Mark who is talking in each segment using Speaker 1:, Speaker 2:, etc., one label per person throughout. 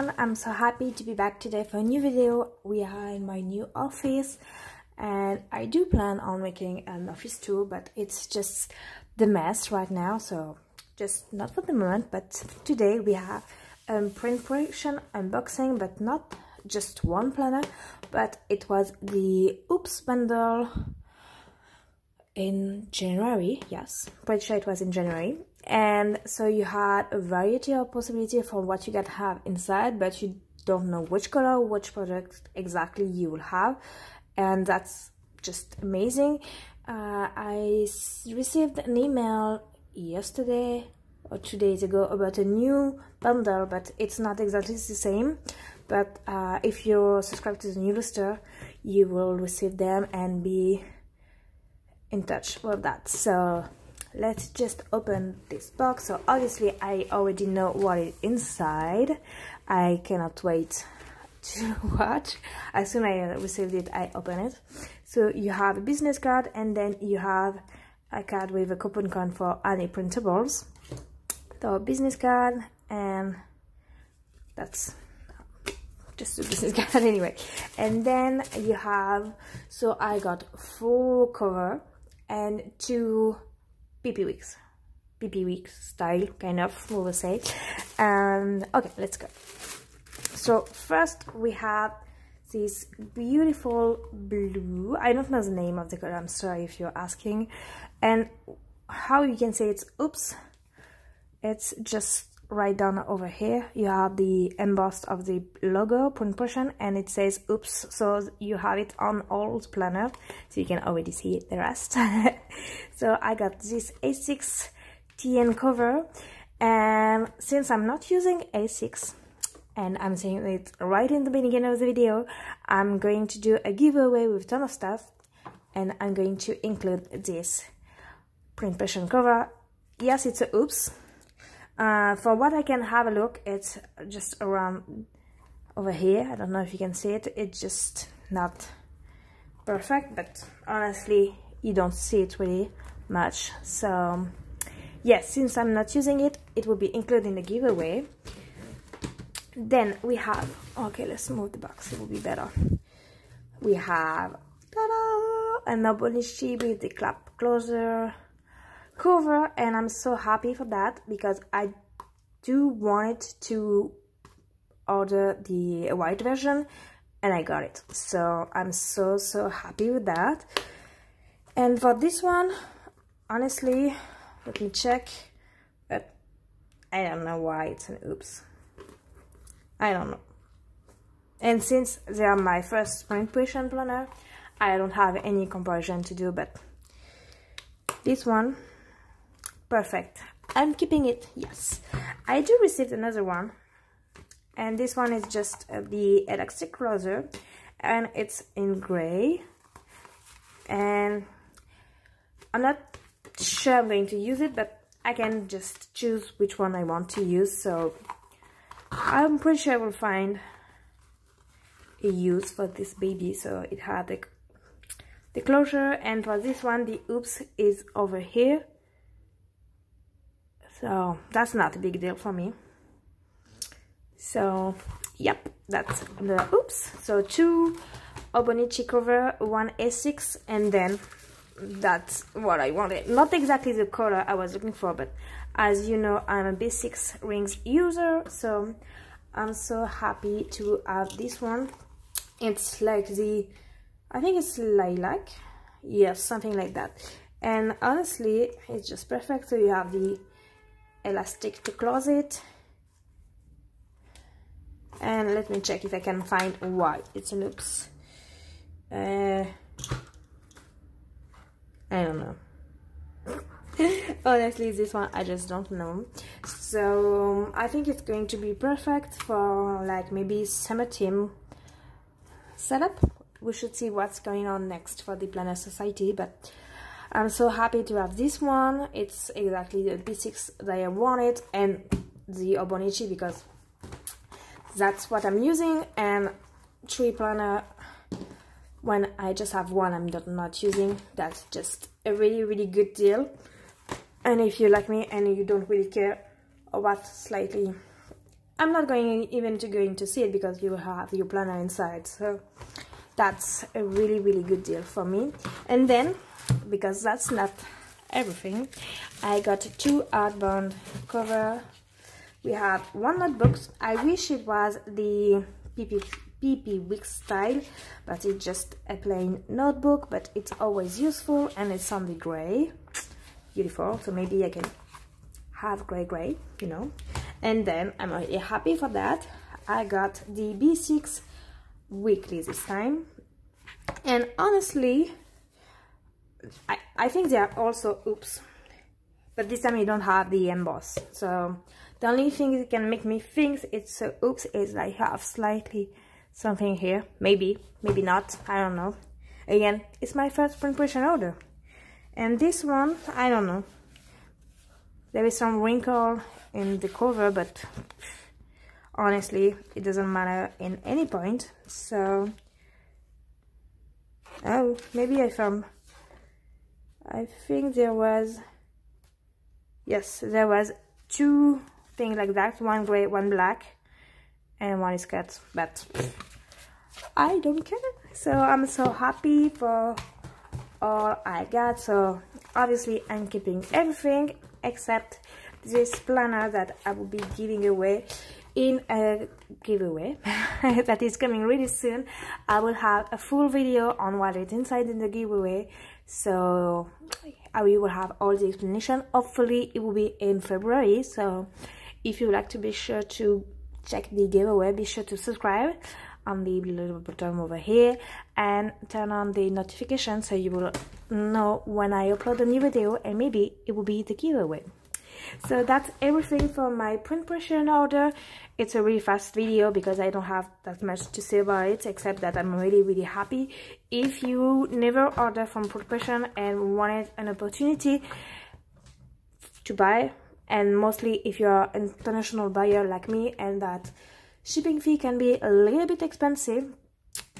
Speaker 1: everyone, I'm so happy to be back today for a new video. We are in my new office and I do plan on making an office tour, but it's just the mess right now, so just not for the moment. But today we have Pression unboxing, but not just one planner, but it was the Oops bundle in January. Yes, pretty sure it was in January. And so you had a variety of possibilities for what you can have inside, but you don't know which color, which product exactly you will have, and that's just amazing. I received an email yesterday or 2 days ago about a new bundle, but it's not exactly the same. But if you're subscribed to the newsletter, you will receive them and be in touch with that. So let's just open this box. So obviously I already know what is inside. I cannot wait to watch. As soon as I received it, I open it. So you have a business card, and then you have a card with a coupon code for any printables. So business card, and that's just a business card anyway. And then you have, so I got 4 cover and 2 PP weeks style, kind of, we will say. And okay, let's go. So first we have this beautiful blue. I don't know the name of the color, I'm sorry if you're asking. And how you can say it's Oops, it's just right down over here. You have the embossed of the logo Pression, and it says Oops, so you have it on all the planners, so you can already see the rest. So I got this A6 TN cover, and since I'm not using A6, and I'm saying it right in the beginning of the video, I'm going to do a giveaway with a ton of stuff, and I'm going to include this Pression cover. Yes, it's a Oops. For what I can have a look, it's just around over here. I don't know if you can see it. It's just not perfect, but honestly, you don't see it really much. So yes, since I'm not using it, it will be included in the giveaway. Then we have, okay, let's move the box, it will be better. We have, ta-da, an Obonichi with the clap closer cover, and I'm so happy for that because I do want to order the white version and I got it, so I'm so happy with that. And for this one, honestly, let me check, but I don't know why it's an Oops. I don't know. And since they are my first Pression planner, I don't have any comparison to do, but this one, perfect. I'm keeping it, yes. I do receive another one, and this one is just the elastic closer, and it's in gray, and I'm not sure I'm going to use it, but I can just choose which one I want to use, so I'm pretty sure I will find a use for this baby. So it had the closure, and for this one the Oops is over here, so that's not a big deal for me. So yep, that's the Oops. So 2 Obonichi cover, 1 A6, and then that's what I wanted. Not exactly the color I was looking for, but as you know, I'm a B6 rings user, so I'm so happy to have this one. It's like the, I think it's lilac, yes, something like that. And honestly, it's just perfect. So you have the elastic to close it, and let me check if I can find why it's an Oops. I don't know. Honestly, this one I just don't know. So I think it's going to be perfect for like maybe summer theme setup. We should see what's going on next for the Planner Society, but I'm so happy to have this one. It's exactly the B6 that I wanted, and the Obonichi, because that's what I'm using. And 3 planner, when I just have one I'm not using, that's just a really good deal. And if you like me and you don't really care about slightly I'm not going to see it because you will have your planner inside, so that's a really good deal for me. And then, because that's not everything, I got 2 hardbound cover. We have 1 notebook. I wish it was the PP Week style, but it's just a plain notebook, but it's always useful, and it's only gray. Beautiful. So maybe I can have gray, you know. And then I'm really happy for that. I got the B6 weekly this time, and honestly I think they are also oops, but this time you don't have the emboss. So the only thing that can make me think it's oops is I have slightly something here, maybe not, I don't know. Again, it's my first print pressure order, and this one, I don't know, there is some wrinkle in the cover, but honestly it doesn't matter in any point. So oh, maybe I found, I think there was, yes, there was 2 things like that, 1 gray, 1 black, and 1 is cut, but I don't care. So I'm so happy for all I got. So obviously I'm keeping everything except this planner that I will be giving away in a giveaway that is coming really soon. I will have a full video on what is inside in the giveaway, so we will have all the explanation. Hopefully it will be in February, so if you would like to be sure to check the giveaway, be sure to subscribe on the little button over here and turn on the notification so you will know when I upload a new video, and maybe it will be the giveaway. So that's everything for my print pressure order. It's a really fast video because I don't have that much to say about it, except that I'm really happy. If you never order from print pressure and wanted an opportunity to buy, and mostly if you're an international buyer like me and that shipping fee can be a little bit expensive,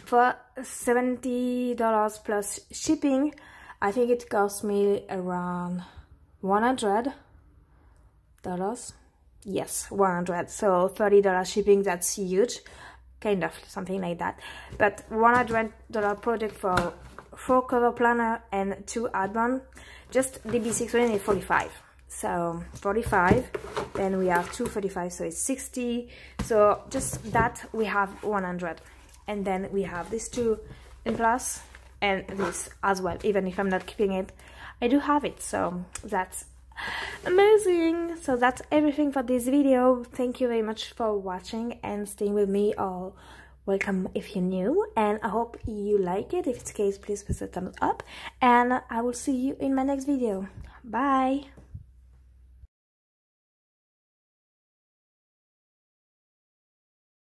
Speaker 1: for $70 plus shipping, I think it cost me around $100. Yes, 100. So $30 shipping, that's huge, kind of something like that. But $100 product for 4 cover planner and 2 hardbound. Just the B6 one is 45. So 45, then we have 245, so it's 60. So just that we have 100, and then we have these 2 in plus, and this as well. Even if I'm not keeping it, I do have it, so that's amazing. So that's everything for this video. Thank you very much for watching and staying with me, or welcome if you're new, and I hope you like it. If it's the case, please press the thumbs up, and I will see you in my next video. Bye.